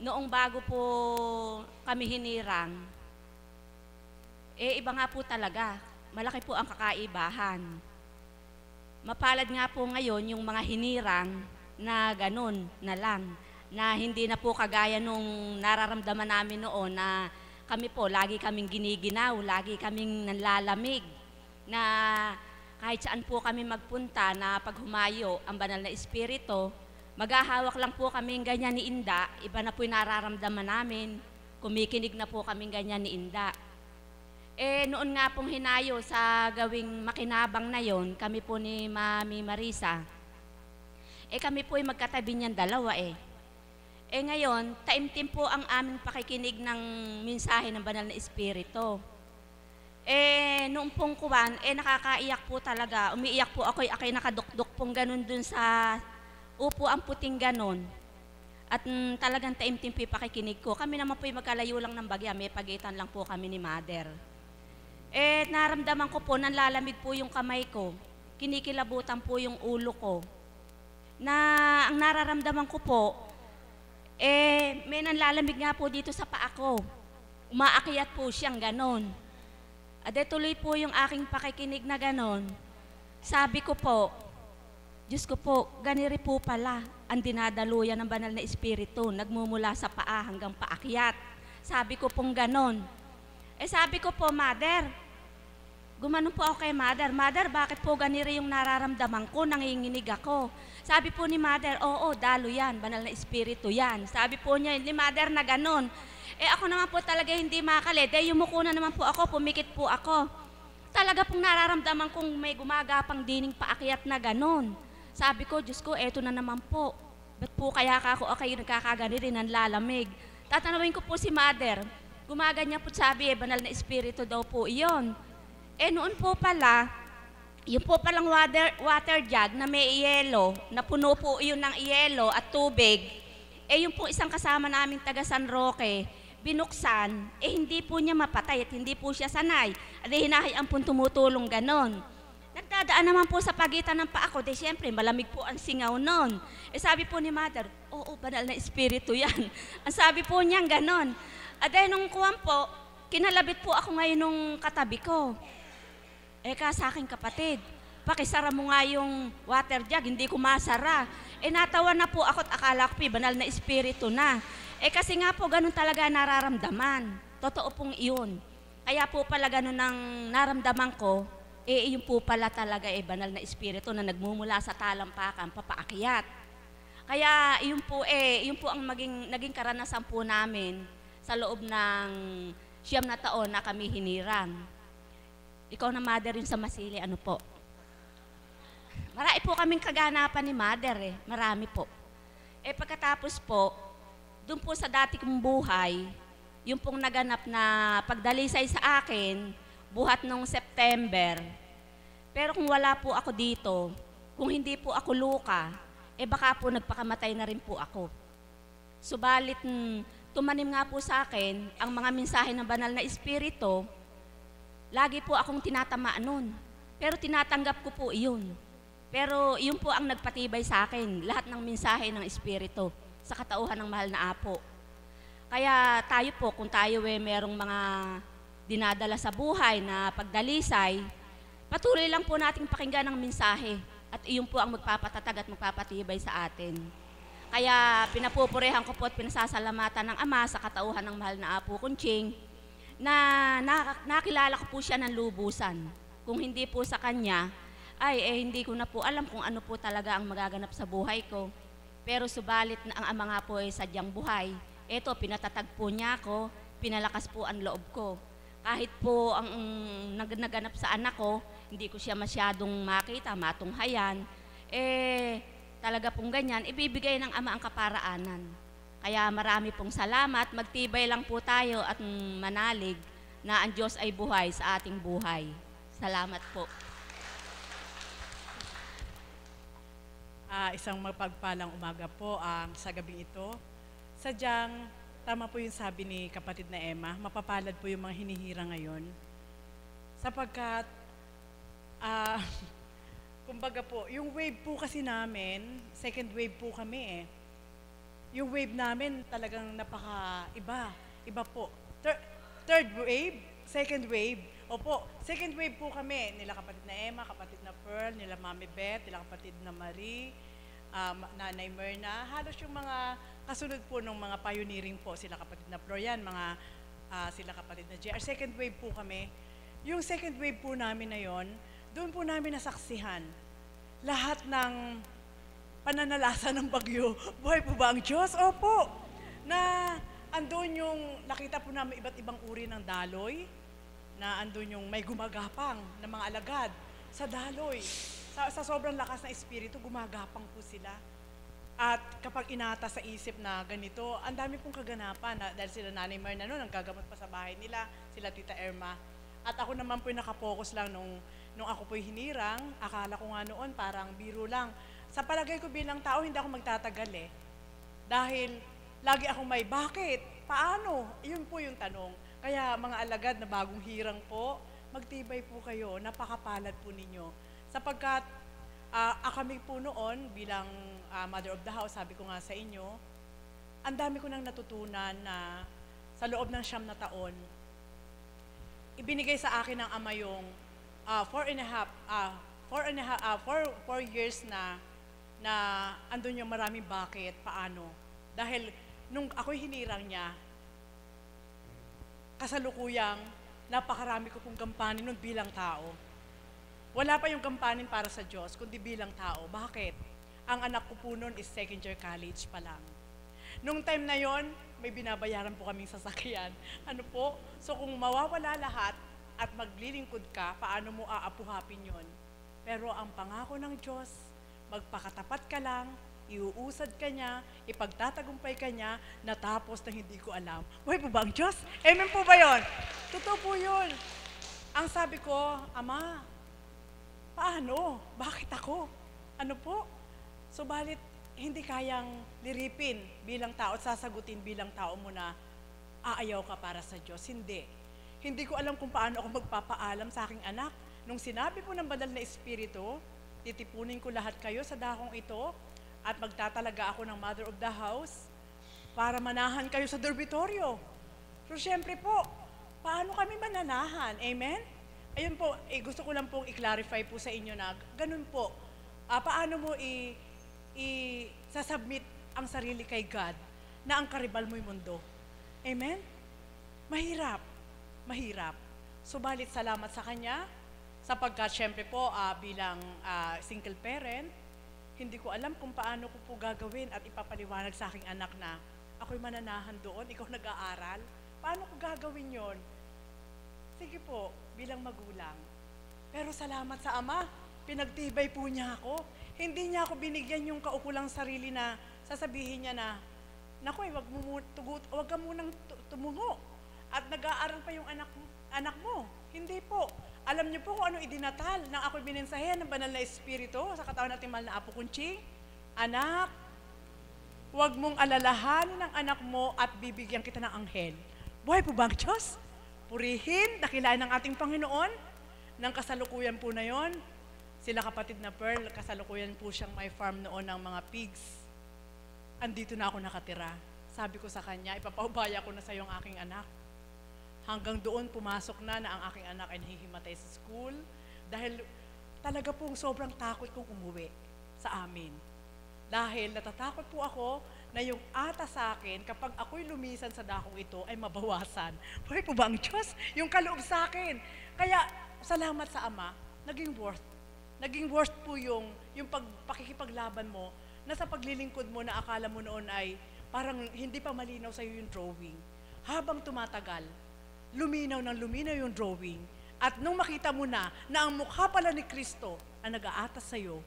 noong bago po kami hinirang, iba nga po talaga. Malaki po ang kakaibahan. Mapalad nga po ngayon yung mga hinirang na ganun na lang, na hindi na po kagaya nung nararamdaman namin noon na kami po, lagi kaming giniginaw, lagi kaming nanlalamig, na kahit saan po kami magpunta na pag humayo ang banal na espiritu, maghahawak lang po kaming ganyan ni Inda, iba na po yung nararamdaman namin, kumikinig na po kaming ganyan ni Inda. Noon nga pong hinayo sa gawing makinabang na yon, kami po ni Mami Marisa, kami po ay magkatabi niyan dalawa ngayon, taimtim po ang aming pakikinig ng mensahe ng banal na espiritu. Noong pong kuwan, nakakaiyak po talaga. Umiiyak po ako, ako'y nakadukduk pong ganun dun sa upo ang puting ganun. At talagang taimtim po yung pakikinig ko. Kami naman po yung magkalayo lang ng bagya, may pagitan lang po kami ni Mother. Naramdaman ko po, nanlalamig po yung kamay ko. Kinikilabutan po yung ulo ko. Na ang nararamdaman ko po, may nanlalamig nga po dito sa paa ko. Umaakyat po siyang ganon. Tuloy po yung aking pakikinig na ganon. Sabi ko po, Diyos ko po, ganiri po pala ang dinadaluyan ng banal na espiritu, nagmumula sa paa hanggang paakyat. Sabi ko pong ganon. Sabi ko po, Mother, gumanon po ako kay Mother, Mother, bakit po ganiri yung nararamdaman ko, nanginginig ako? Sabi po ni Mother, oo, dalo yan, banal na espiritu yan. Sabi po niya, ni Mother na ganon. Ako naman po talaga hindi makalit. Yumuko na naman po ako, pumikit po ako. Talaga pong nararamdaman kong may gumagapang dining paakyat na ganon. Sabi ko, Diyos ko, eto na naman po. Ba't po kaya ako kayo nagkakaganiri ng lalamig? Tatanawin ko po si Mother. Gumaganyan po sabi, banal na espiritu daw po iyon. Noon po pala, yung po palang water jug na may iyelo, na puno po yun ng iyelo at tubig, yung po isang kasama naming taga San Roque, binuksan, hindi po niya mapatay at hindi po siya sanay. Hinahayaan po tumutulong ganon. Nagdadaan naman po sa pagitan ng paa ko, siyempre malamig po ang singaw nun. Sabi po ni Mother, oo, banal na espiritu yan. Ang sabi po niya ganon. Nung kuwan po, kinalabit po ako ngayon nung katabi ko. Sa aking kapatid, pakisara mo nga yung water jug, hindi ko masara. Natawa na po ako at akala ko banal na espiritu na. Kasi nga po ganun talaga nararamdaman. Totoo pong iyon. Kaya po pala ganun ang naramdaman ko, yun po pala talaga banal na espiritu na nagmumula sa talampakan, papaakyat. Kaya yun po ang naging karanasan po namin sa loob ng 9 na taon na kami hinirang. Ikaw na, Mother, yun sa Masili, ano po? Marami po kaming kaganapan ni Mother marami po. Pagkatapos po, doon po sa dati kong buhay, yung pong naganap na pagdalisay sa akin, buhat nung September. Pero kung wala po ako dito, kung hindi po ako luka, baka po nagpakamatay na rin po ako. Subalit, tumanim nga po sa akin ang mga mensahe ng banal na espiritu, lagi po akong tinatamaan nun. Pero tinatanggap ko po iyon. Pero yun po ang nagpatibay sa akin, lahat ng mensahe ng espiritu sa katauhan ng mahal na Apo. Kaya tayo po, kung tayo merong mga dinadala sa buhay na pagdalisay, patuloy lang po nating pakinggan ang mensahe at iyon po ang magpapatatag at magpapatibay sa atin. Kaya pinapupurehan ko po at pinasasalamatan ng Ama sa katauhan ng mahal na Apo Kunching na nakilala ko po siya ng lubusan. Kung hindi po sa kanya, hindi ko na po alam kung ano po talaga ang magaganap sa buhay ko. Pero subalit na ang Ama nga po sadyang buhay. Pinatatag po niya ako, pinalakas po ang loob ko. Kahit po ang naganap sa anak ko, hindi ko siya masyadong makita, matunghayan, talaga pong ganyan, ibibigay ng Ama ang kaparaanan. Kaya marami pong salamat, magtibay lang po tayo at manalig na ang Diyos ay buhay sa ating buhay. Salamat po. Isang mapagpalang umaga po sa gabing ito. Sadyang, tama po yung sabi ni kapatid na Emma, mapapalad po yung mga hinihira ngayon. Sapagkat, kumbaga po, yung wave po kasi namin, second wave po kami yung wave namin talagang napaka-iba. Iba po. Third wave, second wave. Opo, second wave po kami. Nila kapatid na Emma, kapatid na Pearl, nila Mami Beth, nila kapatid na Marie, Nanay Myrna. Halos yung mga kasunod po ng mga pioneering po. Sila kapatid na Florian, sila kapatid na JR. Second wave po kami. Yung second wave po namin na yon, doon po namin nasaksihan lahat ng pananalasa ng bagyo. Buhay po ba ang Diyos? Opo. Na andun yung, nakita po namin iba't ibang uri ng daloy, na andun yung may gumagapang na mga alagad sa daloy. Sa sobrang lakas na espiritu, gumagapang po sila. At kapag inata sa isip na ganito, ang dami pong kaganapan dahil sila Nanay Myrna noon, ang gagamot pa sa bahay nila, sila Tita Irma. At ako naman po nakapokus lang nung ako po'y hinirang, akala ko nga noon parang biro lang. Sa palagay ko bilang tao, hindi ako magtatagal eh. Dahil lagi akong may, bakit? Paano? Yun po yung tanong. Kaya mga alagad na bagong hirang po, magtibay po kayo, napakapalad po ninyo. Sapagkat kami po noon bilang mother of the house, sabi ko nga sa inyo, ang dami ko nang natutunan na sa loob ng 9 na taon, ibinigay sa akin ng Ama yung 4 years na andun yung maraming bakit, paano. Dahil nung ako'y hinirang niya, kasalukuyang napakarami ko pong gampanin nun bilang tao. Wala pa yung gampanin para sa Diyos, kundi bilang tao. Bakit? Ang anak ko po nun is second year college pa lang. Nung time na yon, may binabayaran po kaming sasakyan. Ano po? So kung mawawala lahat at maglilingkod ka, paano mo aapuhapin yon? Pero ang pangako ng Diyos, magpakatapat ka lang, iuusad ka niya, ipagtatagumpay ka niya, natapos na hindi ko alam. Buhay po ba ang Diyos? Amen po ba yon? Totoo po yun. Ang sabi ko, Ama, paano? Bakit ako? Ano po? Subalit, hindi kayang liripin bilang tao at sasagutin bilang tao mo na aayaw ka para sa Diyos. Hindi. Hindi ko alam kung paano ako magpapaalam sa aking anak. Nung sinabi po ng banal na Espiritu, titipunin ko lahat kayo sa dakong ito at magtatalaga ako ng mother of the house para manahan kayo sa dormitoryo. So syempre po, paano kami mananahan? Amen? Ayun po, gusto ko lang pong i-clarify po sa inyo na ganun po. Paano mo sasubmit ang sarili kay God na ang karibal mo'y mundo? Amen? Mahirap. Mahirap. Subalit salamat sa Kanya sapagkat syempre po bilang single parent, hindi ko alam kung paano ko po gagawin at ipapaliwanag sa aking anak na ako'y mananahan doon, ikaw nag-aaral. Paano ko gagawin yon? Sige po, bilang magulang. Pero salamat sa Ama, pinagtibay po niya ako. Hindi niya ako binigyan yung kaukulang sarili na sasabihin niya na, naku, wag ka munang tumungo. At nag-aaral pa yung anak mo. Hindi po. Alam niyo po kung ano idinatal nang ako'y binensahe ng banal na Espiritu sa katawan natin mahal na Apo Kunching. Anak, huwag mong alalahanin ang anak mo at bibigyan kita ng anghel. Buhay po ba ang Diyos? Purihin, dakilain ng ating Panginoon. Nang kasalukuyan po na yon, sila kapatid na Pearl, kasalukuyan po siyang may farm noon ng mga pigs. Andito na ako nakatira. Sabi ko sa kanya, ipapaubaya ko na sa iyo ang aking anak. Hanggang doon pumasok na ang aking anak ay nahihimatay sa school dahil talaga pong sobrang takot kong umuwi sa amin. Dahil natatakot po ako na yung ata sa akin, kapag ako'y lumisan sa dakong ito, ay mabawasan. Buhay po ba ang Diyos? Yung kaloob sa akin. Kaya, salamat sa Ama, naging worth po yung pakikipaglaban mo na sa paglilingkod mo na akala mo noon ay parang hindi pa malinaw sa'yo yung drawing. Habang tumatagal, luminaw yung drawing. At nung makita mo na ang mukha pala ni Kristo ang nag-aatas sa'yo,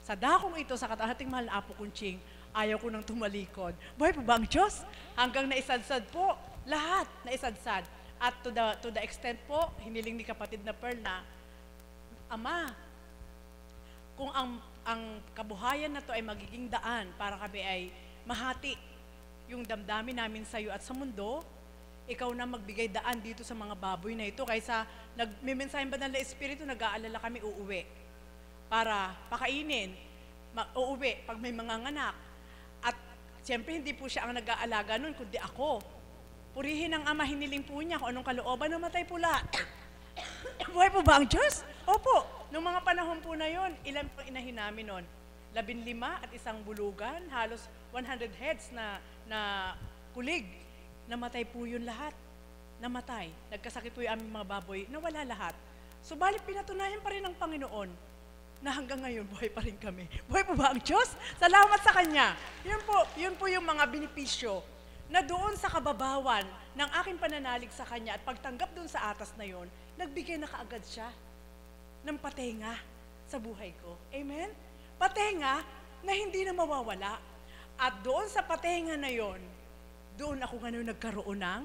sa dakong ito, sa katahating mahal na Apo Kunching, ayaw ko nang tumalikod. Buhay po ba ang Diyos? Hanggang naisadsad po, lahat naisadsad. At to the extent po, hiniling ni kapatid na Pearl na, Ama, kung ang kabuhayan na to ay magiging daan para kami ay mahati yung damdamin namin sa iyo at sa mundo, ikaw na magbigay daan dito sa mga baboy na ito. Kaysa nagmimensahin ba ng Espiritu, nag-aalala kami uuwi para pakainin, uuwi pag may mga nganak. At siyempre hindi po siya ang nag-aalaga nun, kundi ako. Purihin ang Ama, hiniling po niya kung anong kalooban, namatay po lahat. Buhay po ba ang Diyos? Opo. Noong mga panahon po na yon, ilan pang inahin namin nun? 15 at isang bulugan, halos 100 heads na kulig. Namatay po yun lahat. Namatay. Nagkasakit po yung aming mga baboy, nawala lahat. Subalit pinatunayan pa rin ng Panginoon na hanggang ngayon buhay pa rin kami. Buhay po ba ang Diyos? Salamat sa Kanya. Yun po yung mga benepisyo na doon sa kababawan ng aking pananalig sa Kanya at pagtanggap doon sa atas na yon, nagbigay na kaagad siya ng patenga sa buhay ko. Amen? Patenga na hindi na mawawala. At doon sa patenga na yon, doon ako ngayon nagkaroon ng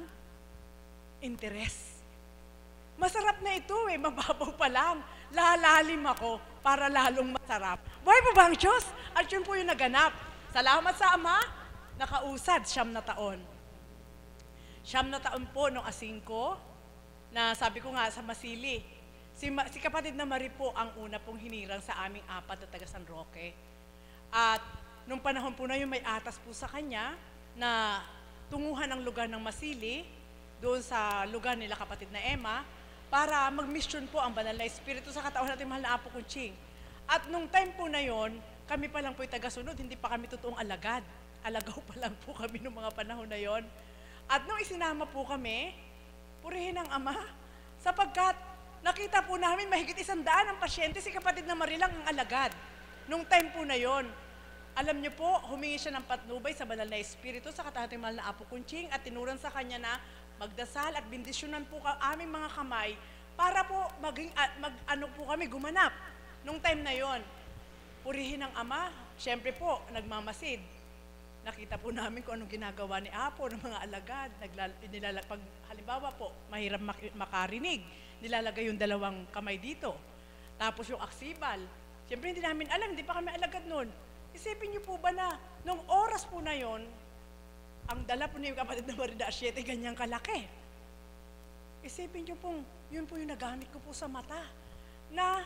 interes. Masarap na ito mababaw pa lang. Lalalim ako para lalong masarap. Buhay po ba ang Diyos? At yun po yung naganap. Salamat sa Ama, nakausad 9 na taon. 9 na taon po nung asing ko, na sabi ko nga sa Masili, si kapatid na Marie po ang una pong hinirang sa aming 4 na taga San Roque. At nung panahon po na yun, may atas po sa kanya na tunguhan ang lugar ng Masili, doon sa lugar nila kapatid na Emma, para mag-mission po ang banal na Espiritu sa katawan natin mahal na Apo Kunching. At nung time po na yon, kami pa lang po yung taga-sunod, hindi pa kami totoong alagad. Alagaw pa lang po kami nung mga panahon na yon. At nung isinama po kami, purihin ang Ama, sapagkat nakita po namin mahigit 100 ang pasyente, si kapatid na Marilang ang alagad. Nung time po na yon, alam niyo po, humingi siya ng patnubay sa banal na Espiritu sa katawan natin mahal na Apo Kunching at tinuran sa kanya na magdasal at bindisyonan po aming mga kamay para po kami gumanap. Nung time na yon, purihin ang Ama, syempre po, nagmamasid. Nakita po namin kung anong ginagawa ni Apo ng mga alagad. Pag halimbawa po, mahirap makarinig, nilalagay yung 2 kamay dito. Tapos yung aksibal. Syempre hindi namin alam, hindi pa kami alagad nun. Isipin niyo po ba na, nung oras po na yon, ang dala po niyo kapatid na Marida 7, ganyang kalaki. Isipin niyo pong, yun po yung nagamit ko po sa mata. Na,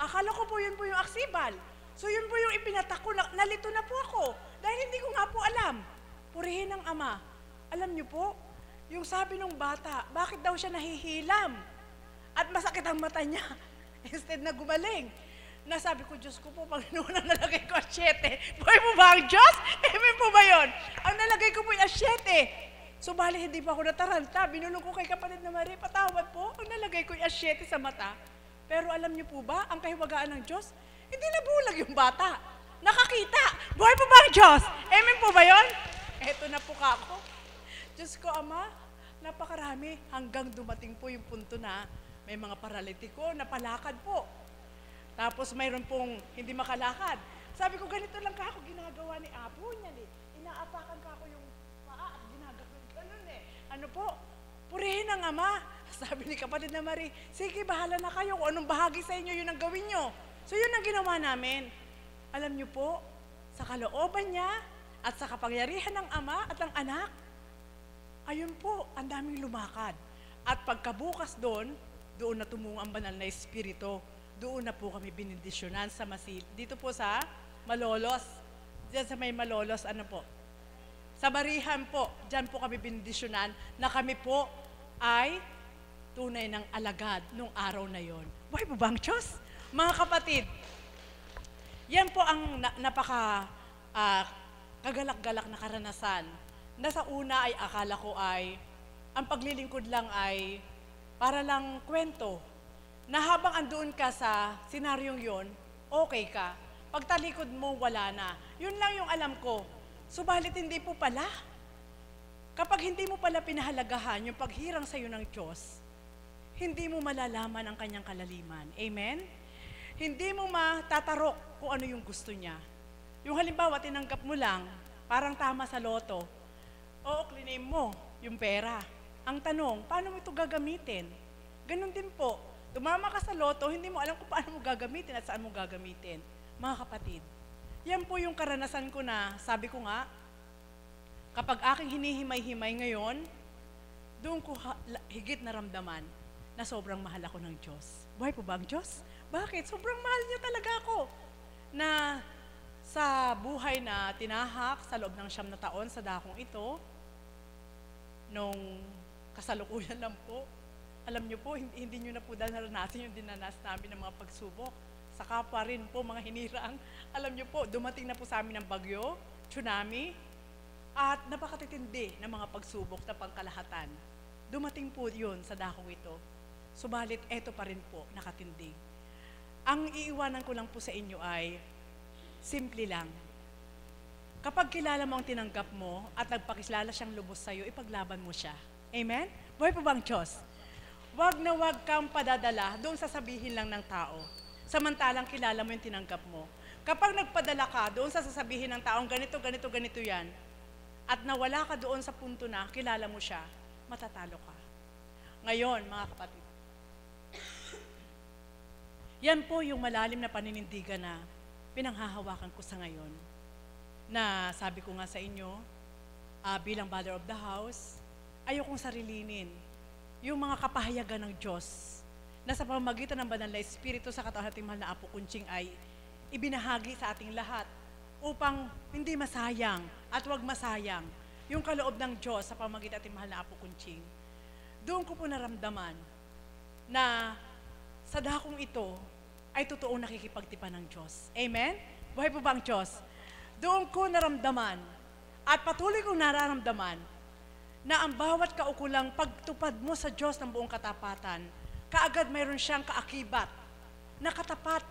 akala ko po yun po yung aksibal. So yun po yung ipinatak ko, nalito na po ako. Dahil hindi ko nga po alam. Purihin ang Ama. Alam niyo po, yung sabi ng bata, bakit daw siya nahihilam? At masakit ang mata niya. Instead na gumaling. Nasabi ko, Diyos ko po, Panginoon, ang nalagay ko 7. Buhay po ba ang Diyos? Amen po ba yun? Ang nalagay ko po yung 7. Subalit hindi pa ako nataranta. Binulong ko kay kapatid na Marie, patawad po, ang nalagay ko yung 7 sa mata. Pero alam niyo po ba, ang kahiwagaan ng Diyos, hindi nabulag yung bata. Nakakita. Buhay po ba ang Diyos? Amen po ba yun? Eto na po ako. Diyos ko, Ama, napakarami hanggang dumating po yung punto na may mga paralitiko na palakad po. Tapos mayroon pong hindi makalakad. Sabi ko, ganito lang ka ako ginagawa ni Apo niya. Inaapakan ka ako yung paa at ginagawa. Ganun Ano po? Purihin ang Ama. Sabi ni kapatid na Marie, sige, bahala na kayo. Kung anong bahagi sa inyo, yun ang gawin nyo. So yun ang ginawa namin. Alam niyo po, sa kalooban niya at sa kapangyarihan ng Ama at ng Anak, ayun po, ang daming lumakad. At pagkabukas doon na tumungo ang banal na Espiritu. Doon na po kami binindisyonan sa Masil. Dito po sa Malolos. Diyan sa may Malolos, sa Barihan po, diyan po kami binindisyonan na kami po ay tunay ng alagad nung araw na yon. Buhay po ba ang Diyos? Mga kapatid, yan po ang kagalak-galak na karanasan. Na sa una ay akala ko ay, ang paglilingkod lang ay para lang kwento. Na habang andoon ka sa senaryong yon, okay ka. Pag talikod mo, wala na. Yun lang yung alam ko. Subalit hindi po pala. Kapag hindi mo pala pinahalagahan yung paghirang sa iyo ng Diyos, hindi mo malalaman ang kanyang kalaliman. Amen? Hindi mo matatarok kung ano yung gusto niya. Yung halimbawa, tinanggap mo lang, parang tama sa loto. Oo, claim mo yung pera. Ang tanong, paano mo ito gagamitin? Ganon din po. Tumama ka sa loto, hindi mo alam kung paano mo gagamitin at saan mo gagamitin. Mga kapatid, yan po yung karanasan ko na, sabi ko nga, kapag aking hinihimay-himay ngayon, doon ko higit naramdaman na sobrang mahal ako ng Diyos. Buhay po ba ang Diyos? Bakit? Sobrang mahal niya talaga ako. Na sa buhay na tinahak sa loob ng 9 na taon sa dakong ito, nung kasalukuyan lang po, alam niyo po, hindi niyo na po dahil naranasan yung dinanas namin ng mga pagsubok. Sa kapwa rin po, mga hinirang. Alam niyo po, dumating na po sa amin ng bagyo, tsunami, at napakatitindi ng mga pagsubok na pangkalahatan. Dumating po yun sa dakong ito. Subalit, eto pa rin po, nakatindi. Ang iiwanan ko lang po sa inyo ay, simple lang. Kapag kilala mo ang tinanggap mo at nagpakilala siyang lubos sa'yo, ipaglaban mo siya. Amen? Buhay po ba ang Diyos? Wag na wag kang padadala doon sa sabihin lang ng tao. Samantalang kilala mo yung tinanggap mo. Kapag nagpadala ka doon sa sasabihin ng taong ganito, ganito, ganito yan, at nawala ka doon sa punto na kilala mo siya, matatalo ka. Ngayon, mga kapatid, yan po yung malalim na paninindigan na pinanghahawakan ko sa ngayon. Na sabi ko nga sa inyo, bilang mother of the house, ayokong sarilinin yung mga kapahayagan ng Diyos na sa pamamagitan ng banal na Espiritu sa katawan nating mahal na Apo Kunching ay ibinahagi sa ating lahat upang hindi masayang at wag masayang yung kaloob ng Diyos sa pamamagitan nating mahal na Apo Kunching. Doon ko po naramdaman na sa dakong ito ay totoong nakikipagtipan ng Diyos. Amen? Buhay po ba ang Diyos? Doon ko naramdaman at patuloy kong nararamdaman na ang bawat kaukulang pagtupad mo sa Diyos ng buong katapatan, kaagad mayroon siyang kaakibat na katapat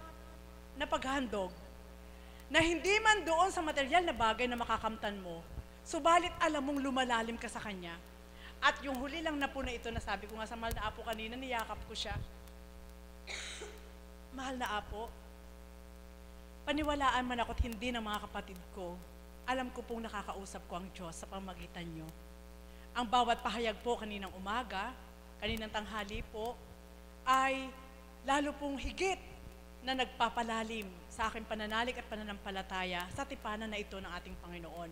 na paghandog na hindi man doon sa material na bagay na makakamtan mo, subalit alam mong lumalalim ka sa Kanya. At yung huli lang na po na ito na sabi ko nga sa mahal na Apo kanina, niyakap ko siya. Mahal na Apo, paniwalaan man ako't hindi ng mga kapatid ko, alam ko pong nakakausap ko ang Diyos sa pamagitan nyo. Ang bawat pahayag po kaninang umaga, kaninang tanghali po, ay lalo pong higit na nagpapalalim sa aking pananalig at pananampalataya sa tipanan na ito ng ating Panginoon.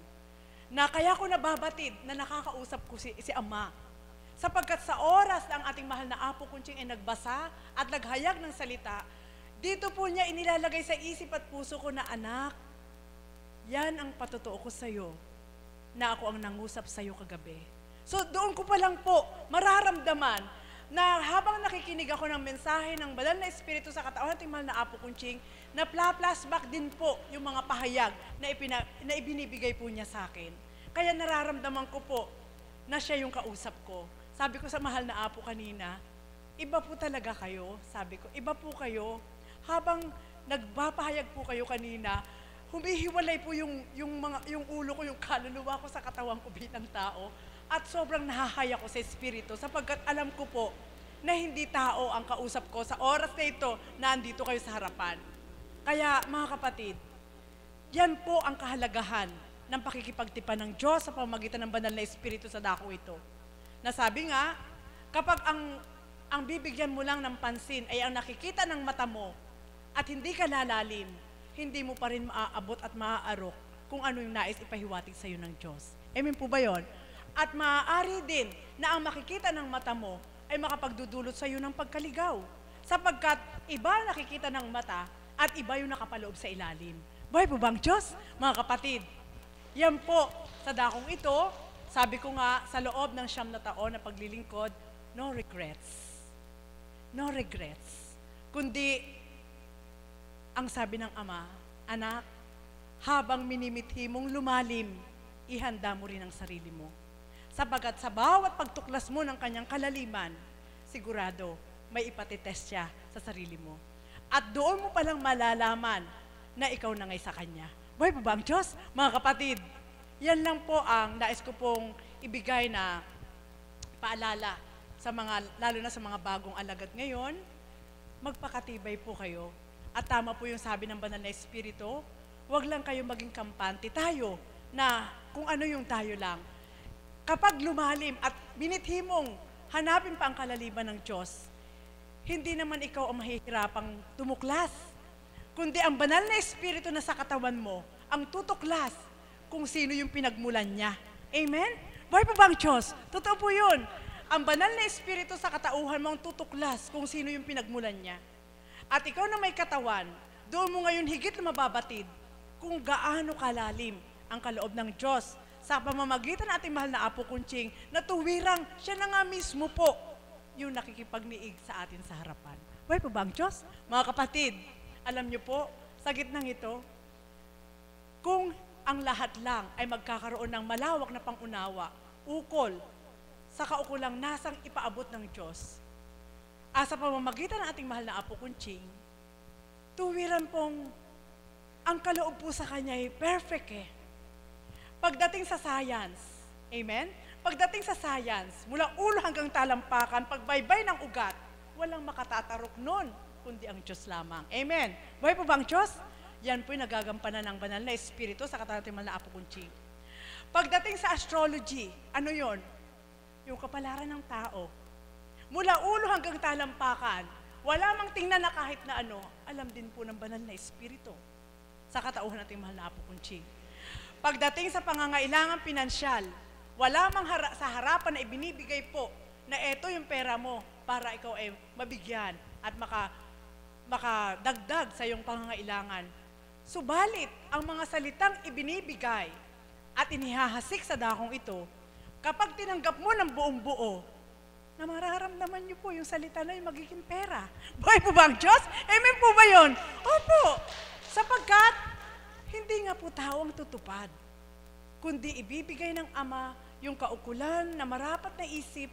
Na kaya ko nababatid na nakakausap ko si Ama. Sapagkat sa oras na ang ating mahal na Apo Kunching ay nagbasa at naghayag ng salita, dito po niya inilalagay sa isip at puso ko na, anak, yan ang patotoo ko sa'yo, na ako ang nangusap sa'yo kagabi. So doon ko pa lang po mararamdaman na habang nakikinig ako ng mensahe ng banal na Espiritu sa katawan ng mahal na Apo Kunching, na flashback din po yung mga pahayag na ibinibigay po niya sa akin. Kaya nararamdaman ko po na siya yung kausap ko. Sabi ko sa mahal na Apo kanina, iba po talaga kayo. Sabi ko, iba po kayo. Habang nagpapahayag po kayo kanina, humihiwalay po yung ulo ko, yung kaluluwa ko sa katawan ko bilang tao. At sobrang nahahay ako sa Espiritu sapagkat alam ko po na hindi tao ang kausap ko sa oras na ito na andito kayo sa harapan. Kaya mga kapatid, yan po ang kahalagahan ng pakikipagtipan ng Diyos sa pamamagitan ng banal na Espiritu sa dako ito. Nasabi nga, kapag ang bibigyan mo lang ng pansin ay ang nakikita ng mata mo at hindi ka lalalim, hindi mo pa rin maaabot at maaarok kung ano yung nais ipahiwatig sa iyo ng Diyos. Amen po ba yun? At maaari din na ang makikita ng mata mo ay makapagdudulot sa iyo ng pagkaligaw. Sapagkat iba nakikita ng mata at iba yung nakapaloob sa ilalim. Buhay po bang Diyos? Mga kapatid, yan po sa dakong ito, sabi ko nga sa loob ng 9 na taon na paglilingkod, no regrets. No regrets. Kundi, ang sabi ng Ama, anak, habang minimithi mong lumalim, ihanda mo rin ang sarili mo. Sabagat sa bawat pagtuklas mo ng kanyang kalaliman, sigurado may ipatitest siya sa sarili mo. At doon mo palang malalaman na ikaw na ngay sa Kanya. Buhay po ba ang Diyos? Mga kapatid, yan lang po ang nais ko pong ibigay na paalala sa mga, lalo na sa mga bagong alagad ngayon, magpakatibay po kayo. At tama po yung sabi ng banal na Espiritu, huwag lang kayo maging kampante tayo na kung ano yung tayo lang. Kapag lumalim at binithi mong hanapin pa ang kalaliman ng Diyos, hindi naman ikaw ang mahihirapang tumuklas, kundi ang banal na Espiritu na sa katawan mo ang tutuklas kung sino yung pinagmulan niya. Amen? Buhay pa ba ang Diyos? Totoo po yun. Ang banal na Espiritu sa katauhan mo ang tutuklas kung sino yung pinagmulan niya. At ikaw na may katawan, doon mo ngayon higit na mababatid kung gaano kalalim ang kaloob ng Diyos sa pamamagitan ng ating mahal na Apo Kunching, na tuwirang siya na nga mismo po yung nakikipagniig sa atin sa harapan. Buhay po ba ang Diyos? Mga kapatid, alam niyo po, sa gitnang ito, kung ang lahat lang ay magkakaroon ng malawak na pangunawa, ukol, sa kaukulang nasang ipaabot ng Diyos, sa pamamagitan ng ating mahal na Apo Kunching, tuwiran pong ang kaloob po sa Kanya ay perfect eh. Pagdating sa science, amen? Pagdating sa science, mula ulo hanggang talampakan, pagbaybay ng ugat, walang makatatarok nun, kundi ang Diyos lamang. Amen? Buhay po ba ang Diyos? Yan po'y nagagampanan ng banal na Espiritu sa katatimal na Apo Kunching. Pagdating sa astrology, ano yon? Yung kapalaran ng tao. Mula ulo hanggang talampakan, wala mang tingnan na kahit na ano, alam din po ng banal na Espiritu sa katauhan nating mahal na Apo Kunching. Pagdating sa pangangailangan pinansyal, wala mang sa harapan na ibinibigay po na eto yung pera mo para ikaw ay mabigyan at makadagdag sa iyong pangangailangan. Subalit, ang mga salitang ibinibigay at inihahasik sa dakong ito, kapag tinanggap mo ng buong buo, na mararamdaman niyo po yung salita na yung magiging pera. Buhay po ba ang Diyos? Amen po ba yun? Opo! Sapagkat, hindi nga po tao ang tutupad, kundi ibibigay ng Ama yung kaukulan na marapat na isip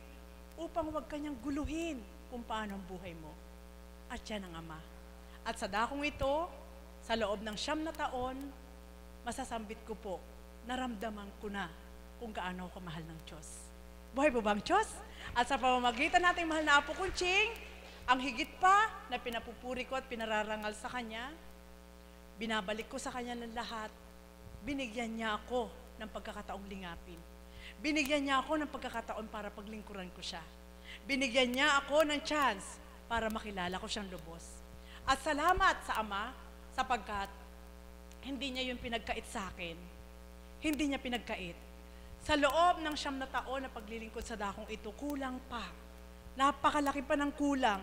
upang huwag kanyang guluhin kung paano ang buhay mo. At yan ang Ama. At sa dakong ito, sa loob ng 9 na taon, masasambit ko po, naramdaman ko na kung gaano ako mahal ng Diyos. Buhay po ba ang Diyos? At sa pamamagitan nating mahal na Apo Kunching, ang higit pa na pinapupuri ko at pinararangal sa Kanya, binabalik ko sa Kanya ng lahat, binigyan niya ako ng pagkakataong lingapin. Binigyan niya ako ng pagkakataon para paglingkuran ko siya. Binigyan niya ako ng chance para makilala ko siyang lubos. At salamat sa Ama, sapagkat hindi niya yung pinagkait sa akin. Hindi niya pinagkait. Sa loob ng 9 na taon na paglilingkod sa dakong ito, kulang pa. Napakalaki pa ng kulang.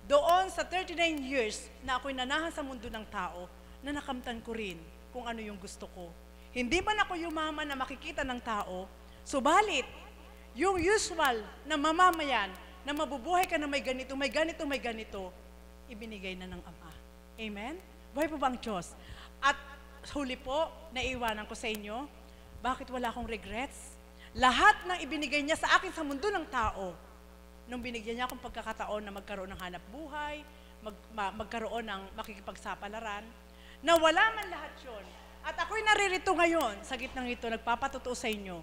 Doon sa 39 years na ako'y nanahan sa mundo ng tao, na nakamtan ko rin kung ano yung gusto ko. Hindi man ako yumaman na makikita ng tao, subalit, yung usual na mamamayan, na mabubuhay ka na may ganito, may ganito, may ganito, ibinigay na ng Ama. Amen? Buhay po ba ang Diyos? At huli po, naiwanan ko sa inyo, bakit wala akong regrets? Lahat ng ibinigay niya sa akin sa mundo ng tao, nung binigyan niya akong pagkakataon na magkaroon ng hanap buhay, magkaroon ng makikipagsapalaran, na wala man lahat yun. At ako'y naririto ngayon, sa gitnang ito, nagpapatotoo sa inyo,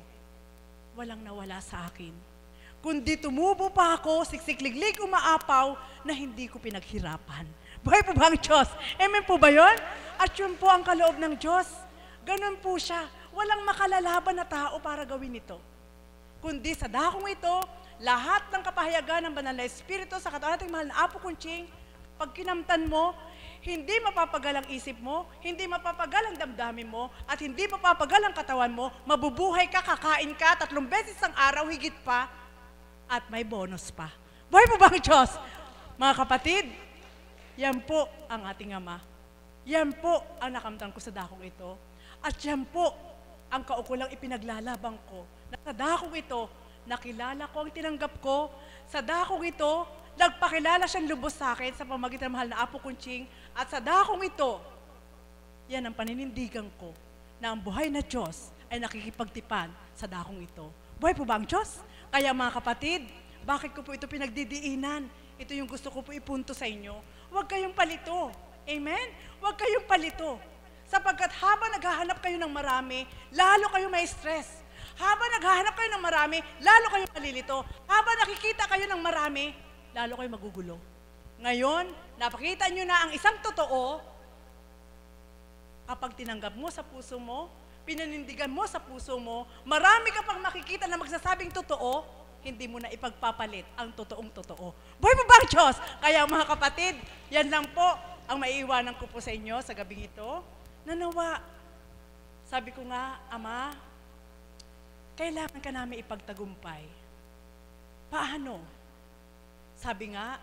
walang nawala sa akin. Kundi tumubo pa ako, siksikliglig, umaapaw, na hindi ko pinaghirapan. Buhay po ba ang Diyos? Amen po ba yun? At yun po ang kaloob ng Diyos. Ganun po siya. Walang makalalaban na tao para gawin ito. Kundi sa dakong ito, lahat ng kapahayagan ng banal na Espiritu sa katawan nating mahal na Apo Kunching, pag kinamtan mo, hindi mapapagal ang isip mo, hindi mapapagal ang damdamin mo, at hindi mapapagal ang katawan mo, mabubuhay ka, kakain ka, 3 beses ang araw, higit pa, at may bonus pa. Buhay po ba ang Diyos? Mga kapatid, yan po ang ating Ama. Yan po ang nakamtan ko sa dakong ito. At yan po ang kaukulang ipinaglalabang ko. Na sa dakong ito, nakilala ko ang tinanggap ko. Sa dakong ito, nagpakilala siyang lubos sa akin sa pamamagitan ng mahal na Apo Kunching. At sa dakong ito, yan ang paninindigan ko na ang buhay na Diyos ay nakikipagtipan sa dakong ito. Buhay po ba ang Diyos? Kaya mga kapatid, bakit ko po ito pinagdidiinan? Ito yung gusto ko po ipunto sa inyo. Huwag kayong palito. Amen? Huwag kayong palito. Sapagkat habang naghahanap kayo ng marami, lalo kayo may stress. Habang naghahanap kayo ng marami, lalo kayo malilito. Habang nakikita kayo ng marami, lalo kayo magugulo. Ngayon, napakita nyo na ang isang totoo, kapag tinanggap mo sa puso mo, pinanindigan mo sa puso mo, marami ka pang makikita na magsasabing totoo, hindi mo na ipagpapalit ang totoong totoo. Buhay po ba ang Diyos? Kaya mga kapatid, yan lang po ang maiiwanan ko po sa inyo sa gabing ito. Nanawa, sabi ko nga, Ama, kailangan ka namin ipagtagumpay. Paano? Sabi nga,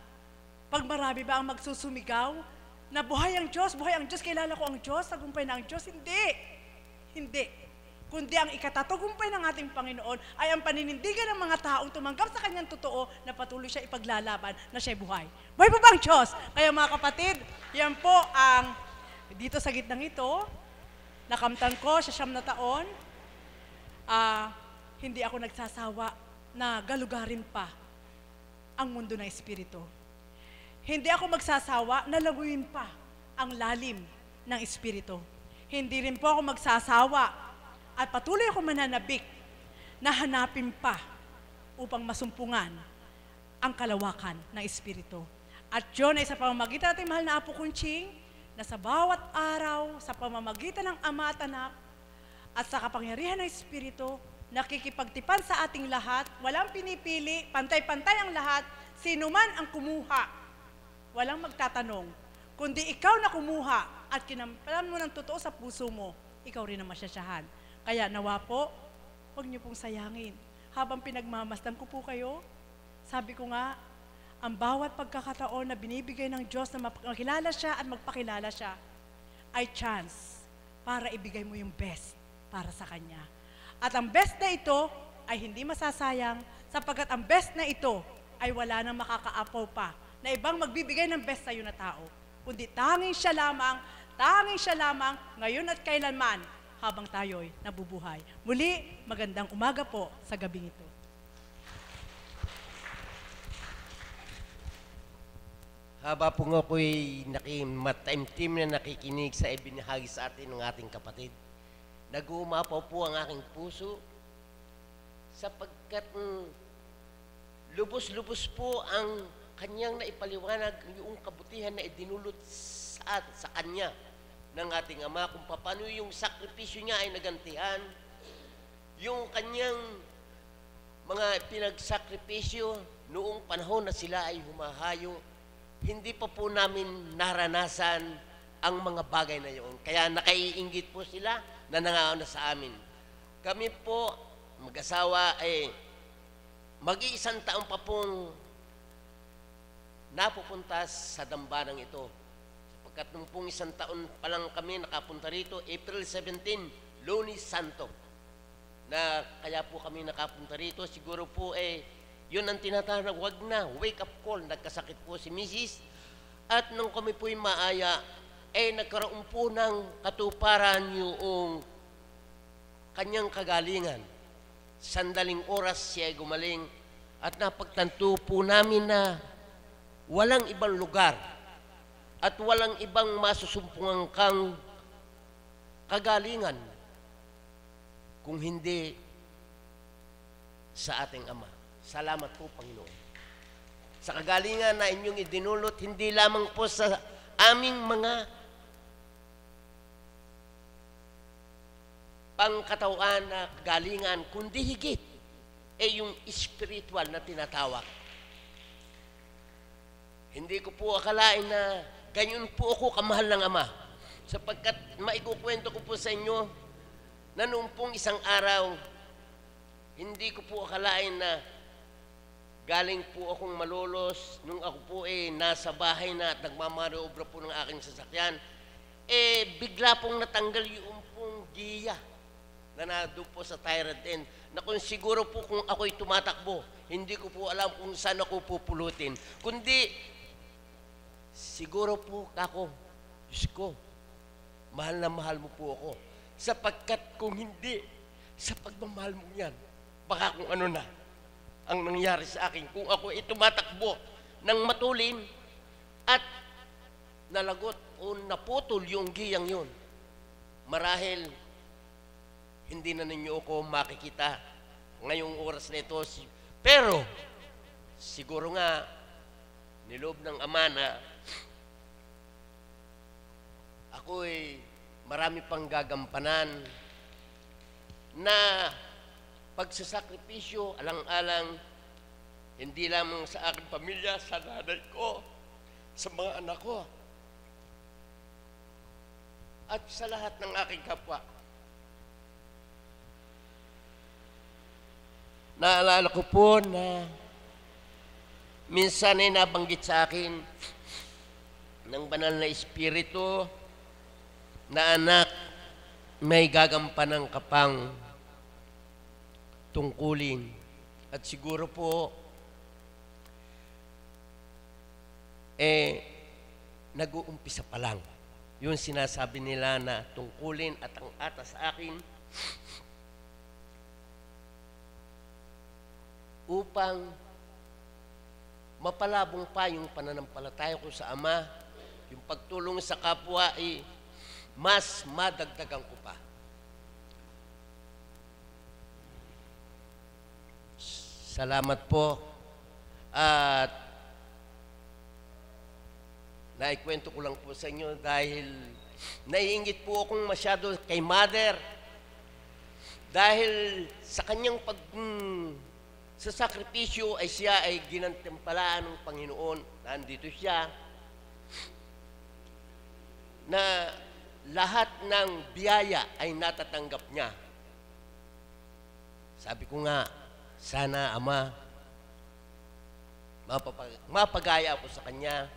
pag marami ba ang magsusumigaw, na buhay ang Diyos, kilala ko ang Diyos, tagumpay na ang Diyos. Hindi. Hindi. Kundi ang ikatatagumpay ng ating Panginoon ay ang paninindigan ng mga taong tumanggap sa kanyang totoo na patuloy siya ipaglalaban na siya'y buhay. Buhay pa ba ang Diyos? Kaya mga kapatid, yan po ang dito sa gitnang ito, nakamtan ko sa 9 na taon, hindi ako nagsasawa na galugarin pa ang mundo ng Espiritu. Hindi ako magsasawa na laguin pa ang lalim ng Espiritu. Hindi rin po ako magsasawa at patuloy ako mananabik na hanapin pa upang masumpungan ang kalawakan ng Espiritu. At yun ay sa pamamagitan natin, mahal na Apo Kunching, na sa bawat araw, sa pamamagitan ng Ama at Anak, at sa kapangyarihan ng Espiritu, nakikipagtipan sa ating lahat, walang pinipili, pantay-pantay ang lahat, sino man ang kumuha, walang magtatanong, kundi ikaw na kumuha at kinampalan mo ng totoo sa puso mo, ikaw rin ang masyasyahan. Kaya nawa po, huwag niyo pong sayangin. Habang pinagmamasdan ko po kayo, sabi ko nga, ang bawat pagkakataon na binibigay ng Diyos na makilala siya at magpakilala siya, ay chance para ibigay mo yung best para sa Kanya. At ang best na ito ay hindi masasayang, sapagkat ang best na ito ay wala nang makakaapaw pa na ibang magbibigay ng best sa iyo na tao, kundi tanging siya lamang, ngayon at kailanman, habang tayo'y nabubuhay. Muli, magandang umaga po sa gabing ito. Haba po nga ako'y mataimtim na nakikinig sa ibinahagi sa atin ng ating kapatid, nag-uumapaw po ang aking puso sapagkat lubos-lubos po ang kanyang naipaliwanag yung kabutihan na idinulot sa kanya ng ating Ama, kung paano yung sakripisyo niya ay nagantihan, yung kanyang mga pinagsakripisyo noong panahon na sila ay humahayo, hindi pa po namin naranasan ang mga bagay na yun. Kaya nakaiinggit po sila na nangauna sa amin. Kami po, mag-asawa, mag-iisang taon pa pong napupunta sa dambanang ito. Sapagkat nung pong 1 taon pa lang kami nakapunta rito, April 17, Lunes Santo, na kaya po kami nakapunta rito. Siguro po yun ang tinatawag na wag na, wake up call. Nagkasakit po si Mrs. At nung kami po'y maaya, nagkaroon po ng katuparan yung kanyang kagalingan. Sandaling oras siya ay gumaling at napagtanto po namin na walang ibang lugar at walang ibang masusumpungan kang kagalingan kung hindi sa ating Ama. Salamat po, Panginoon. Sa kagalingan na inyong idinulot, hindi lamang po sa aming mga pangkatawan na kagalingan, kundi higit yung spiritual na tinatawag. Hindi ko po akalain na ganyan po ako kamahal ng Ama, sapagkat maikukwento ko po sa inyo na noong pong isang araw, hindi ko po akalain na galing po akong malolos nung ako po nasa bahay na at nagmamaniobra po ng aking sasakyan. Bigla pong natanggal yung pong giya na nandun po sa tyrant end, na kung siguro po kung ako'y tumatakbo, hindi ko po alam kung saan ako pupulutin. Kundi, siguro po ako, Diyos ko, mahal na mahal mo po ako. Sapagkat kung hindi, sa pagmamahal mo yan, baka kung ano na ang nangyari sa akin. Kung ako tumatakbo ng matulin at nalagot o naputol yung giyang yun, marahil hindi na ninyo ako makikita ngayong oras na ito. Pero, siguro nga, niloob ng Ama na ako'y marami pang gagampanan na pagsasakripisyo, alang-alang, hindi lamang sa aking pamilya, sa nanay ko, sa mga anak ko, at sa lahat ng aking kapwa. Naalala ko po na minsan ay nabanggit sa akin ng banal na Espiritu na anak, may gagampanan ka pang tungkulin. At siguro po, nag-uumpisa pa lang. Yung sinasabi nila na tungkulin at ang atas sa akin upang mapalabong pa yung pananampalataya ko sa Ama, yung pagtulong sa kapwa ay mas madagdagan ko pa. Salamat po. At naikwento ko lang po sa inyo dahil naiingit po akong masyado kay Mother dahil sa kanyang sa sakripisyo ay siya ay ginantimpalaan ng Panginoon. Nandito siya na lahat ng biyaya ay natatanggap niya. Sabi ko nga, sana Ama, mapagaya ako sa Kanya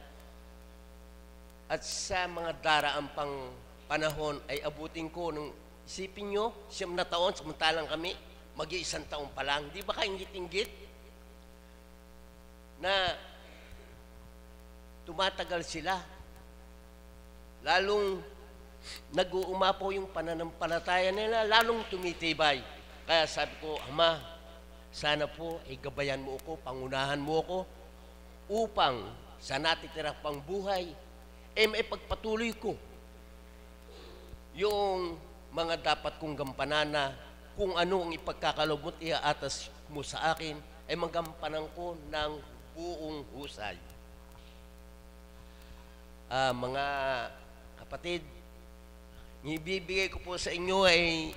at sa mga daraang pang panahon ay abutin ko ng isipin nyo, 9 na taon, samantalang kami, mag-1 taon pa lang. Di ba kaingit-inggit na tumatagal sila? Lalong nag-uumapaw yung pananampalataya nila, lalong tumitibay. Kaya sabi ko, Ama, sana po ay gabayan mo ako, pangunahan mo ako, upang sa natitira pang buhay, may pagpatuloy ko yung mga dapat kong gampanan na kung ano ang ipagkakaloob mo at iaatas mo sa akin, ay magampanan ko ng buong husay. Mga kapatid, ibibigay ko po sa inyo ay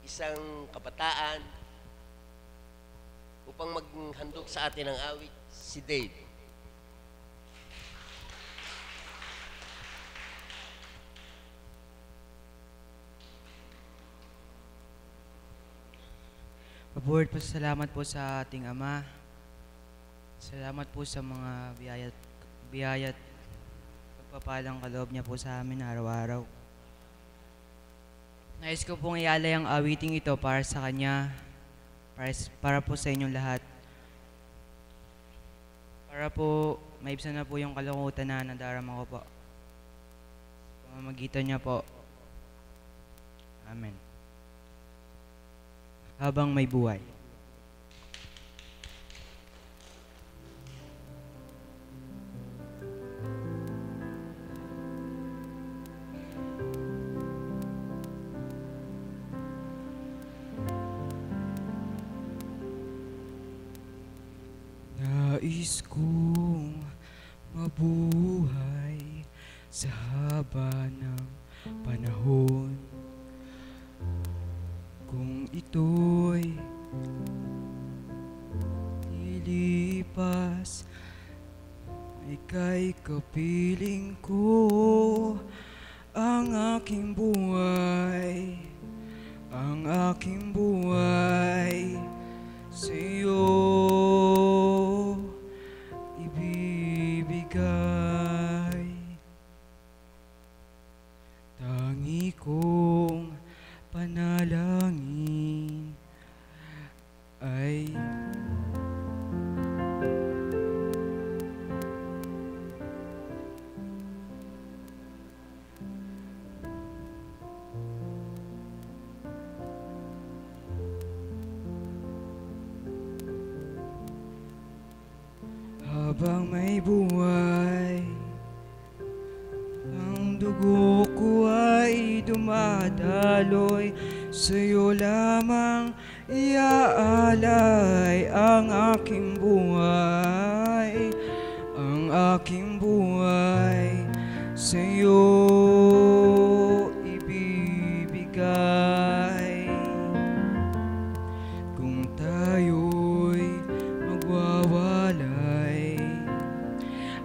isang kabataan upang maghandog sa atin ng awit, si Dave. Lord, salamat po sa ating Ama. Salamat po sa mga biyaya at pagpapalang kaloob niya po sa amin araw-araw. Nais ko pong ialay ang awiting ito para sa Kanya, para po sa inyong lahat. Para po maibsan na po yung kalungkutan na nadarama ko po. Pamamagitan niya po. Amen. Habang may buhay. Nais kong mabuhay sa haba ng panahon. Kung ito'y lilipas, ika'y kapiling ko ang aking buhay, sa'yo ibibigay. Tangi kong panalangin ay habang may buhay, ang dugo ko ay dumadaloy, sa'yo lamang iaalay ang aking buhay, sa'yo ibibigay. Kung tayo'y magwawalay,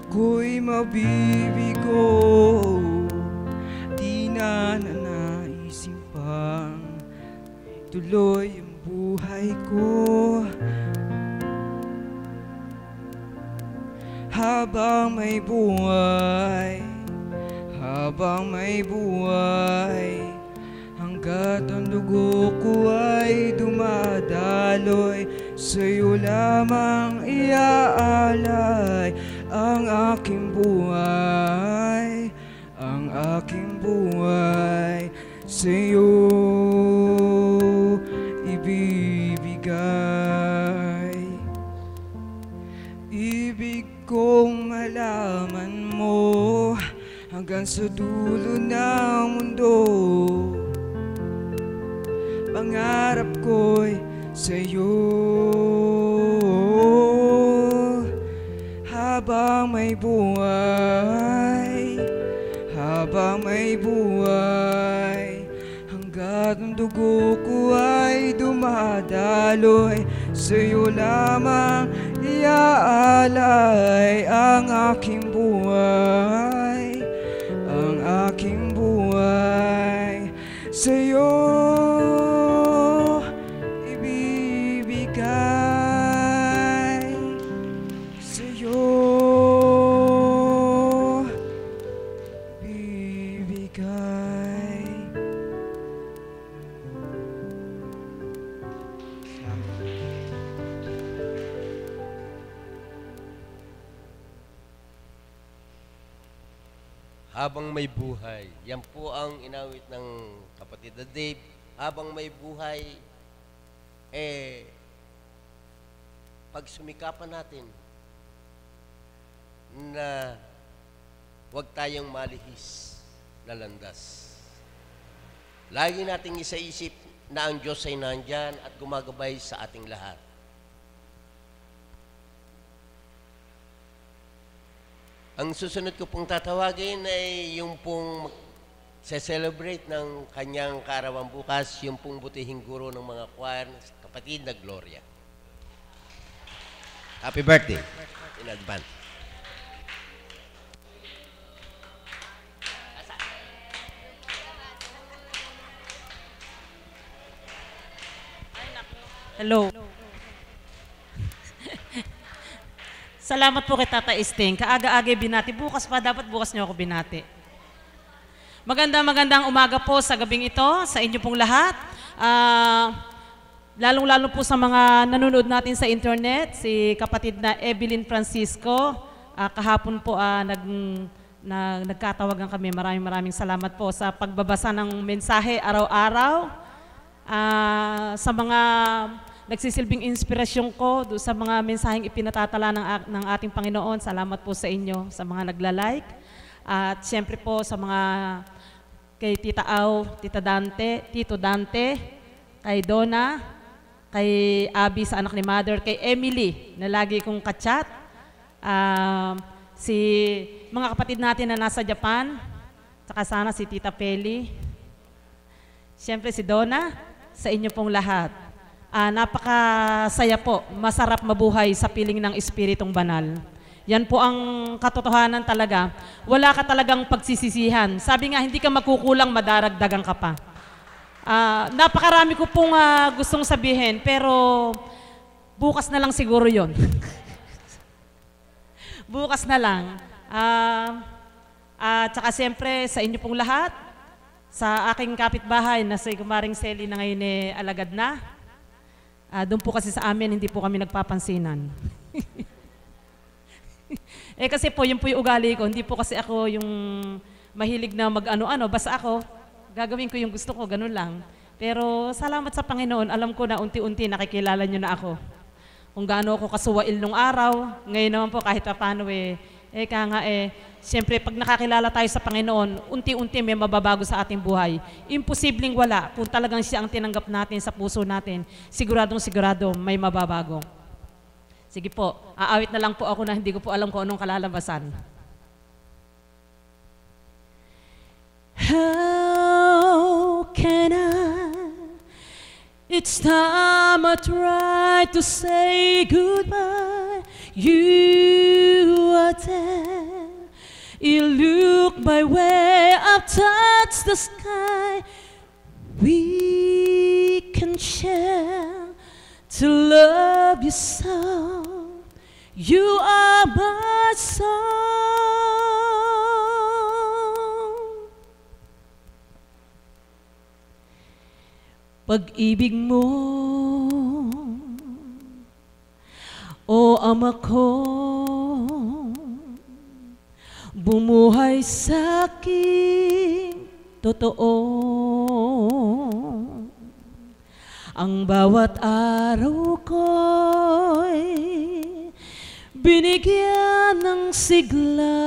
ako'y mabibigo, di na nanaisin pang tuloy ang buhay ko. habang may buhay, habang may buhay, hanggat ang dugo ko ay dumadaloy, sa'yo lamang iaalay ang aking buhay, ang aking buhay, sa'yo ibibigay. Ibig kong malaman mo hanggang sa dulo ng mundo. Pangarap ko'y sa'yo. Habang may buhay, habang may buhay, hanggat ang dugo ko ay dumadaloy, sa'yo lamang iaalay ang aking buhay, ang aking buhay, sa'yo ibibigay, sa'yo ibibigay. Habang may buhay. Yan po ang inawit ng kapatid na Dave. Habang may buhay, pag sumikapan natin na huwag tayong malihis na landas. Lagi nating isaisip na ang Diyos ay nandyan at gumagabay sa ating lahat. Ang susunod ko pong tatawagin ay yung pong celebrate ng kanyang kaarawan bukas, yung pong butihing guro ng mga choir, kapatid na Gloria. Happy birthday in advance. Hello. Salamat po kay Tata Esting. Kaaga-aga binati. Bukas pa, dapat bukas niyo ako binati. Magandang umaga po sa gabing ito, sa inyo pong lahat. Lalong-lalo po sa mga nanonood natin sa internet, si kapatid na Evelyn Francisco. Kahapon po nagkatawagan kami. Maraming salamat po sa pagbabasa ng mensahe araw-araw. Sa mga nagsisilbing inspirasyon ko do sa mga mensaheng ipinatatala ng ating Panginoon. Salamat po sa inyo, sa mga nagla-like. At siyempre po sa mga kay Tita Au, Tita Dante, Tito Dante, kay Donna, kay Abby sa anak ni Mother, kay Emily na lagi kong kachat, si mga kapatid natin na nasa Japan, saka sana si Tita Peli, siyempre si Donna, sa inyo pong lahat. Napakasaya po, masarap mabuhay sa piling ng Espiritong Banal. Yan po ang katotohanan talaga. Wala ka talagang pagsisisihan. Sabi nga, hindi ka magkukulang, madaragdagan ka pa. Napakarami ko pong gustong sabihin, pero bukas na lang siguro yon. Bukas na lang. At saka siyempre sa inyo pong lahat, sa aking kapitbahay na si Kumaring Selly na ngayon alagad na. Doon po kasi sa amin, hindi po kami nagpapansinan. Kasi po, yun po yung ugali ko. Hindi po kasi ako yung mahilig na mag-ano-ano. Basta ako, gagawin ko yung gusto ko, ganun lang. Pero salamat sa Panginoon, alam ko na unti-unti nakikilala nyo na ako. Kung gaano ako kasuwail nung araw, ngayon naman po kahit paano siyempre pag nakakilala tayo sa Panginoon, unti-unti may mababago sa ating buhay. Imposibleng wala. Kung talagang siya ang tinanggap natin sa puso natin, siguradong may mababago. Sige po, aawit na lang po ako na hindi ko po alam kung anong kalalabasan. How can It's time I try to say goodbye. You are there. You look my way, I've touched the sky. We can share to love you so. You are my song. Pag-ibig mo, o Ama ko, bumuhay sa aking totoo. Ang bawat araw ko'y binigyan ng sigla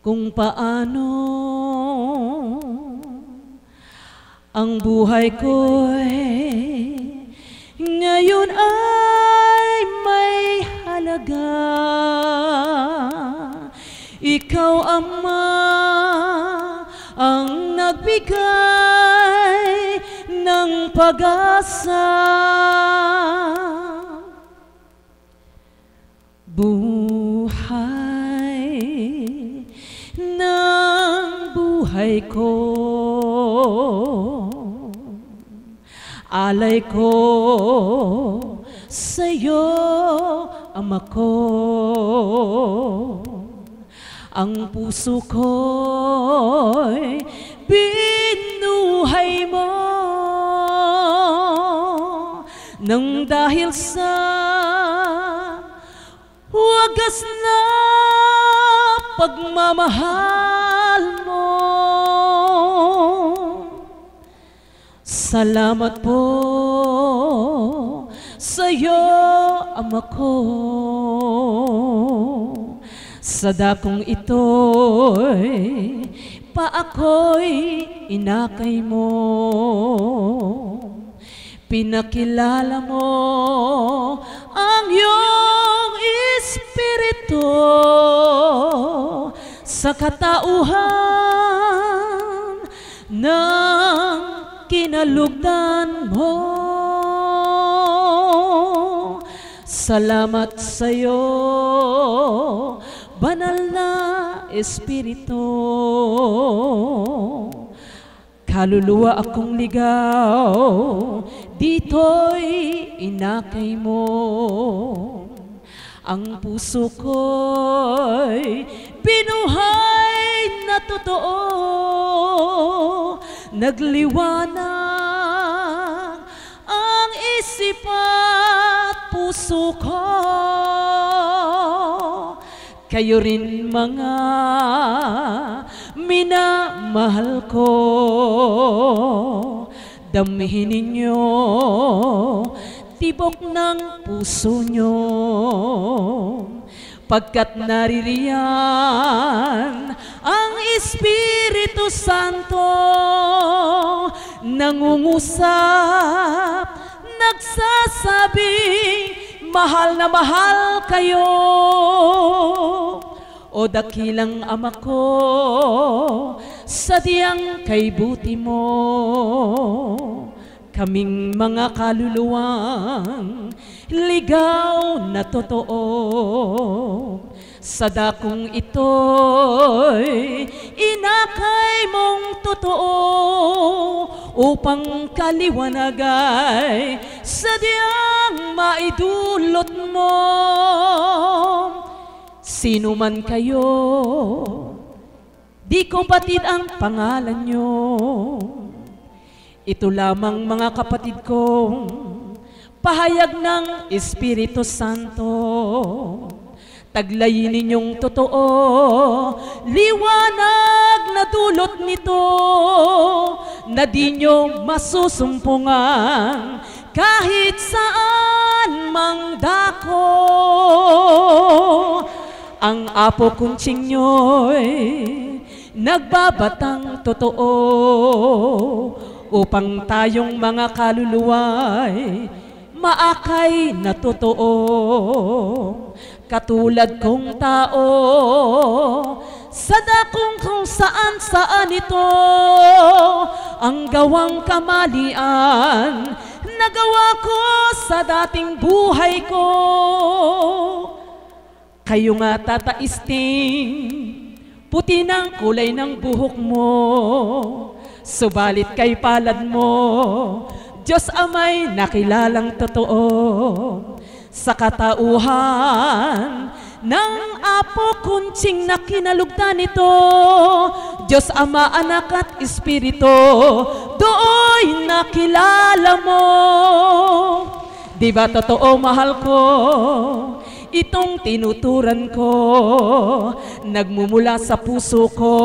kung paano ang buhay ko'y ngayon ay may halaga. Ikaw, Ama, ang nagbigay ng pag-asa. Buhay ng buhay ko, alay ko sa'yo, Ama ko. Ang puso ko'y binuhay mo nang dahil sa wagas na pagmamahal mo. Salamat po sa'yo, Ama ko. Sa dakong ito'y paako'y inakay mo. Pinakilala mo ang iyong espiritu sa katauhan ng kinalugdan mo. Salamat sa'yo, Banal na Espiritu. Kaluluwa akong ligaw, dito'y inakay mo. Ang puso ko'y binuhay na totoo, nagliwanag ang isip at puso ko. Kayo rin mga minamahal ko, damhin ninyo tibok ng puso nyo, pagkat naririyan ang Espiritu Santo, nangungusap, nagsasabing mahal na mahal kayo. O dakilang Ama ko, sadyang kay buti mo, kaming mga kaluluwang ligaw na totoo. Sa dakong ito'y inakay mong totoo, upang kaliwanagay sadyang maidulot mo. Sino man kayo, di kapatid ang pangalan nyo. Ito lamang mga kapatid kong pahayag ng Espiritu Santo. Taglayin ninyong totoo, liwanag na dulot nito, na di nyo masusumpungan kahit saan mang dako. Ang apo kunching nyo'y nagbabatang totoo, upang tayong mga kaluluwa'y maakay na totoo. Katulad kong tao, sa dakong kung saan-saan ito, ang gawang kamalian, nagawa ko sa dating buhay ko. Kayo nga tataisting, puti ng kulay ng buhok mo, subalit kay palad mo, Diyos Ama'y nakilalang totoo sa katauhan ng Apo Kunching na kinalugdan nito. Diyos Ama, Anak at Espiritu, dooy nakilala mo. Di ba totoo, mahal ko, itong tinuturan ko, nagmumula sa puso ko,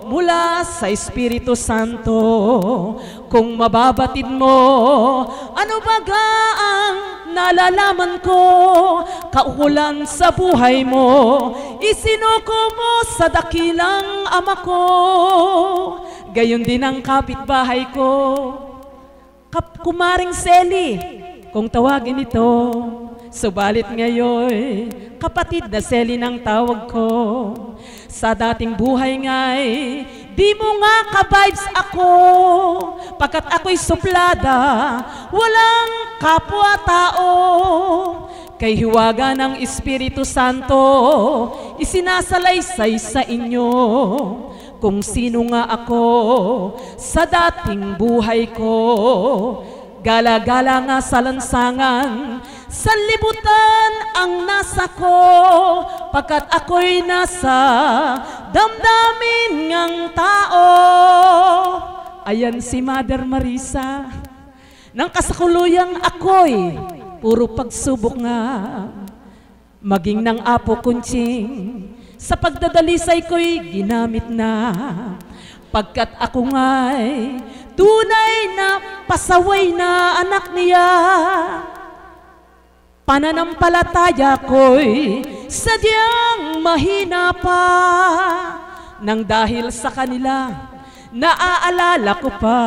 mula sa Espiritu Santo. Kung mababatid mo, ano baga ang nalalaman ko? Kaukulan sa buhay mo, isinuko mo sa dakilang Ama ko. Gayon din ang kapitbahay ko, Kumaring Sally, kung tawagin ito. Subalit ngayon, kapatid na Sally ng tawag ko. Sa dating buhay nga'y, di mo nga ka-vibes ako. Pagkat ako'y suplada, walang kapwa-tao. Kay hiwaga ng Espiritu Santo, isinasalaysay sa inyo kung sino nga ako sa dating buhay ko. Gala-gala nga sa lansangan, sa libutan ang nasa ko, pagkat ako'y nasa damdamin ngang tao. Ayan si Mother Marisa, nang kasakuluyang ako'y puro pagsubok nga, maging ng Apo Kunching, sa pagdadalisay ko'y ginamit na, pagkat ako nga'y tunay na pasaway na anak niya. Pananampalataya ko'y sadyang mahina pa, nang dahil sa kanila naaalala ko pa.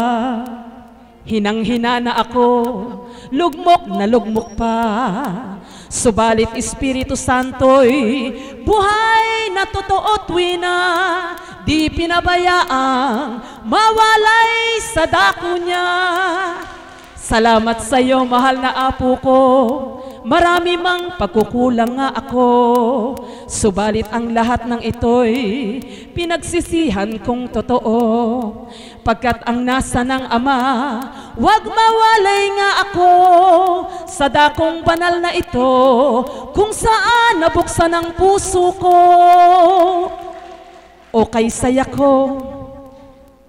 Hinang-hina na ako, lugmok pa. Subalit Espiritu Santo'y buhay na totoo tuwina, di pinabayaang mawalay sa dako niya. Salamat sa iyo, mahal na Apo ko. Marami mang pagkukulang nga ako, subalit ang lahat ng ito'y pinagsisihan kong totoo. Pagkat ang nasa ng Ama, wag mawalay nga ako sa dakong banal na ito, kung saan nabuksan ang puso ko. O kay saya ko,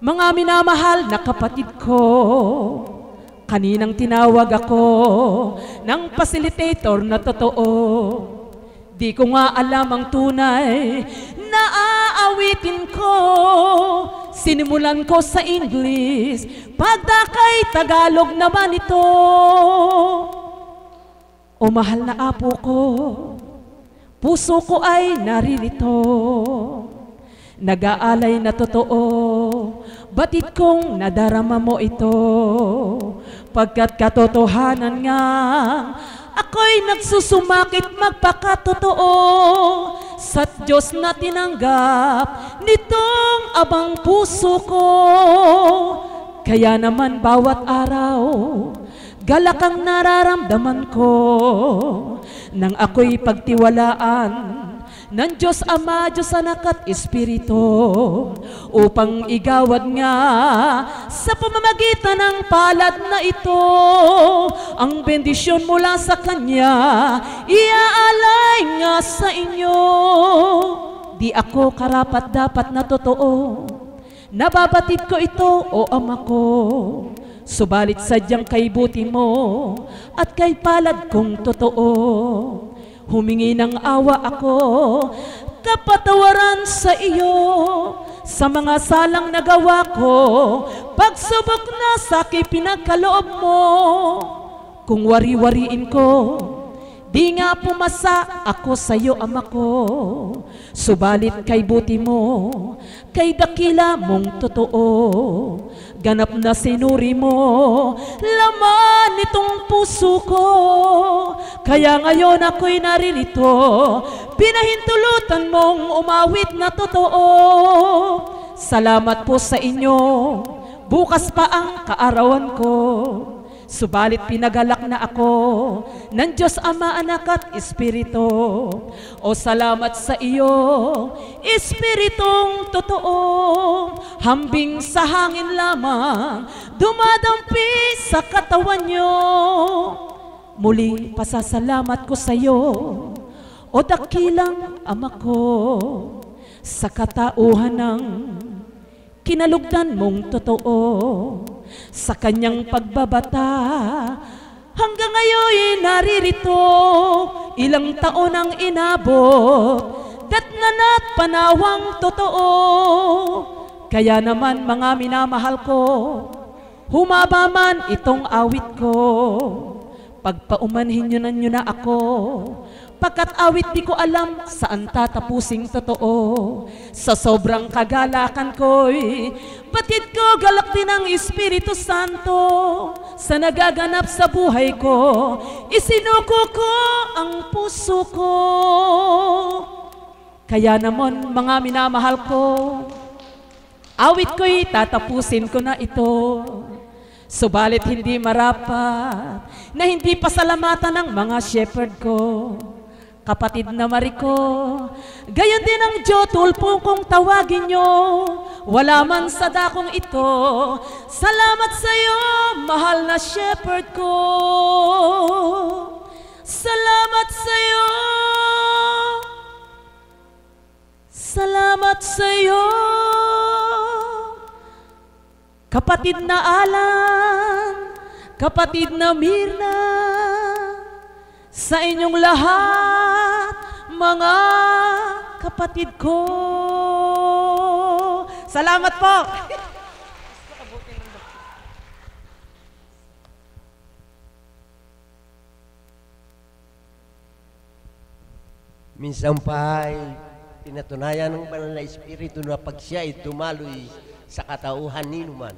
mga minamahal na kapatid ko, kaninang tinawag ako ng facilitator na totoo. Di ko nga alam ang tunay na aawitin ko. Sinimulan ko sa English, pagdakay Tagalog naman ito. O mahal na Apo ko, puso ko ay naririto, nag-aalay na totoo, batid kong nadarama mo ito. Pagkat katotohanan nga, ako'y nagsusumakit magpakatotoo sa Diyos na tinanggap nitong abang puso ko. Kaya naman bawat araw, galak ang nararamdaman ko, nang ako'y pagtiwalaan ng Diyos Ama, Diyos Anak at Espiritu, upang igawad nga sa pamamagitan ng palad na ito ang bendisyon mula sa Kanya, iaalay nga sa inyo. Di ako karapat-dapat na totoo, nababatid ko ito, o Ama ko, subalit sadyang kay buti mo at kay palad kong totoo. Humingi ng awa ako, kapatawaran sa iyo sa mga salang nagawa ko, pagsubok na sa aking pinagkaloob mo. Kung wari-wariin ko, di nga pumasa ako sa iyo, Ama ko, subalit kay buti mo, kay dakila mong totoo, ganap na sinuri mo laman nitong puso ko. Kaya ngayon ako'y naririto, pinahintulutan mong umawit na totoo. Salamat po sa inyo, bukas pa ang kaarawan ko, subalit pinagalak na ako ng Diyos Ama, Anak at Espiritu. O salamat sa iyo, Espiritong totoo, hambing sa hangin lamang, dumadampi sa katawan niyo. Muli pasasalamat ko sa iyo, o dakilang Ama ko, sa katauhan ng kinalugdan mong totoo, sa kanyang pagbabata, hanggang ngayon naririto, ilang taon ang inabot, datnanat panawang totoo. Kaya naman mga minamahal ko, humaba man itong awit ko, pagpaumanhin nyo na ako, pagkat awit di ko alam saan tatapusing totoo. Sa sobrang kagalakan ko'y batid ko galak din ang Espiritu Santo. Sa nagaganap sa buhay ko, isinuko ko ang puso ko. Kaya naman mga minamahal ko, awit ko'y tatapusin ko na ito. Subalit hindi marapat na hindi pasalamatan ng mga shepherd ko. Kapatid na Marico, gayon din ang Jotulpo kung tawagin nyo, wala man sa dakong ito. Salamat sa iyo, mahal na shepherd ko. Salamat sa iyo. Salamat sa iyo. Kapatid na Alan, kapatid na Mirna, sa inyong lahat, mga kapatid ko. Salamat po. Minsan pa ay pinatunayan ng Banal na Espiritu na pag siya ay dumaloy sa katauhan ni Numan.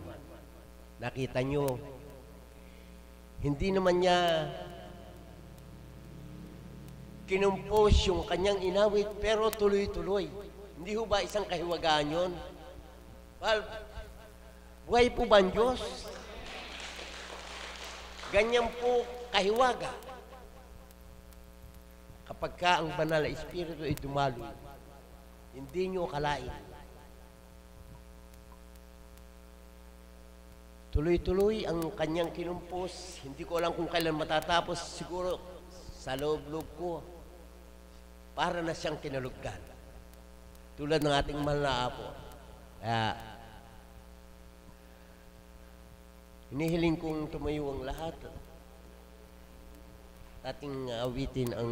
Nakita nyo, hindi naman niya kinumpos yung kanyang inawit, pero tuloy-tuloy. Hindi ho ba isang kahiwagaan yun? Well, buhay po ba ang Diyos? Ganyan po kahiwaga. Kapag ka ang Banal na Espiritu ay dumaloy, hindi nyo kalain. Tuloy-tuloy ang kanyang kinumpos. Hindi ko alam kung kailan matatapos. Siguro sa loob-loob ko, para na siyang kinalugdan. Tulad ng ating mahal na apo. Kaya, hinihiling kong tumayo ang lahat. Ating awitin ang